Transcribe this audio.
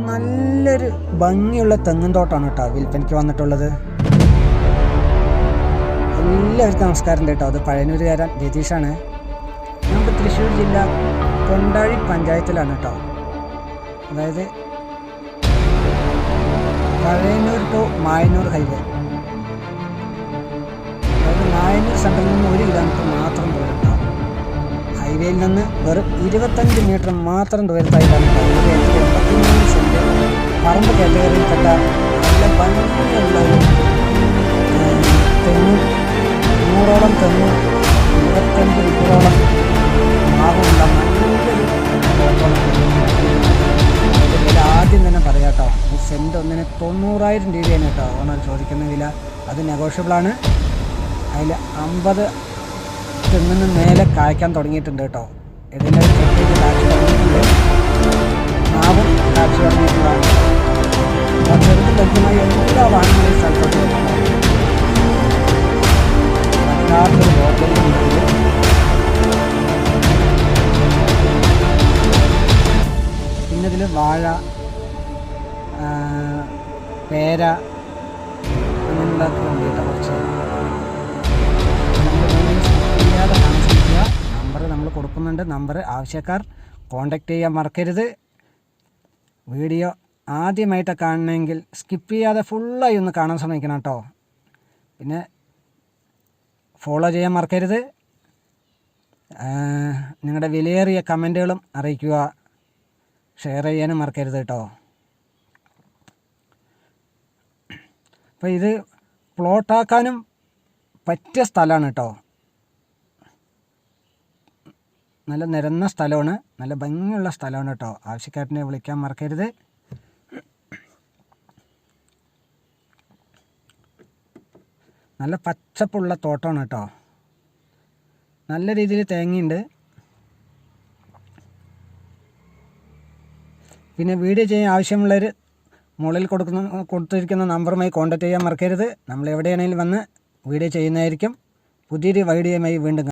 നല്ലൊരു ഭംഗിയുള്ള തെങ്ങിൻ തോട്ടമാണ് കേട്ടോ വിൽപ്പനയ്ക്ക് വന്നിട്ടുള്ളത്. എല്ലാവർക്കും നമസ്കാരം കേട്ടോ. അത് പഴയന്നൂരുകാരൻ രതീഷാണ്. നമുക്ക് തൃശ്ശൂർ ജില്ല കൊണ്ടാഴി പഞ്ചായത്തിലാണ് കേട്ടോ. അതായത് പഴയന്നൂർ ടു മായന്നൂർ ഹൈവേ. അതായത് മായന്നൂർ സെൻറ്ററിൽ നിന്ന് 1 കിലോമീറ്റർ മാത്രം ദൂരം കേട്ടോ. ഹൈവേയിൽ നിന്ന് വെറും 25 മീറ്റർ മാത്രം ദൂരത്തായിട്ടാണ് കേട്ടോ. 83 സെൻറ്റ് പറമ്പ് കാറ്റഗറിയിൽപ്പെട്ട നല്ല ഭംഗിയുള്ള ഒരു തെങ്ങ്, 100ഓളം തെങ്ങ്, 25 ലിറ്ററോളം മാവുള്ള നല്ലൊരു വില ആദ്യം തന്നെ പറയാം കേട്ടോ. ഈ സെൻറ്റ് ഒന്നിന് 90,000 രൂപയാണ് കേട്ടോ ഓണർ ചോദിക്കുന്ന വില. അത് നെഗോഷ്യബിളാണ്. അതിൽ 50 തെങ്ങിന് മേലെ കായ്ക്കാൻ തുടങ്ങിയിട്ടുണ്ട് കേട്ടോ. ഇതിൻ്റെ പ്രത്യേകിച്ച് കാഴ്ച തുടങ്ങിയിട്ടുണ്ട്. മാവും കാഴ്ച തുടങ്ങിയിട്ടുള്ളതാണ്. ചെറുതും ലഭ്യമായ എല്ലാ വാഹനങ്ങളും സ്ഥലത്തോട്ട് വരുന്നുണ്ടാവും. വല്ലാത്തൊരു ഹോട്ടലിൽ നിൽക്കുന്നത്. പിന്നെ ഇതിൽ വാഴ, പേര അങ്ങനെയുള്ളതൊക്കെ ഉണ്ട് കേട്ടോ. കുറച്ച് നമ്പർ നമ്മൾ കൊടുക്കുന്നുണ്ട്. നമ്പർ ആവശ്യക്കാർ കോൺടാക്റ്റ് ചെയ്യാൻ മറക്കരുത്. വീഡിയോ ആദ്യമായിട്ടൊക്കെ കാണണമെങ്കിൽ സ്കിപ്പ് ചെയ്യാതെ ഫുള്ളായി ഒന്ന് കാണാൻ ശ്രമിക്കണം കേട്ടോ. പിന്നെ ഫോളോ ചെയ്യാൻ മറക്കരുത്. നിങ്ങളുടെ വിലയേറിയ കമൻറ്റുകളും അറിയിക്കുക. ഷെയർ ചെയ്യാനും മറക്കരുത് കേട്ടോ. അപ്പോൾ ഇത് പ്ലോട്ടാക്കാനും പറ്റിയ സ്ഥലമാണ് കേട്ടോ. നല്ല നിരന്ന സ്ഥലമാണ്, നല്ല ഭംഗിയുള്ള സ്ഥലമാണ് കേട്ടോ. ആവശ്യക്കാരനെ വിളിക്കാൻ മറക്കരുത്. നല്ല പച്ചപ്പുള്ള തോട്ടമാണ് കേട്ടോ. നല്ല രീതിയിൽ തേങ്ങയുണ്ട്. പിന്നെ വീഡിയോ ചെയ്യാൻ ആവശ്യമുള്ളവർ മുകളിൽ കൊടുത്തിരിക്കുന്ന നമ്പറുമായി കോൺടാക്റ്റ് ചെയ്യാൻ മറക്കരുത്. നമ്മൾ എവിടെയാണെങ്കിലും വന്ന് വീഡിയോ ചെയ്യുന്നതായിരിക്കും. പുതിയൊരു വീഡിയോയുമായി വീണ്ടും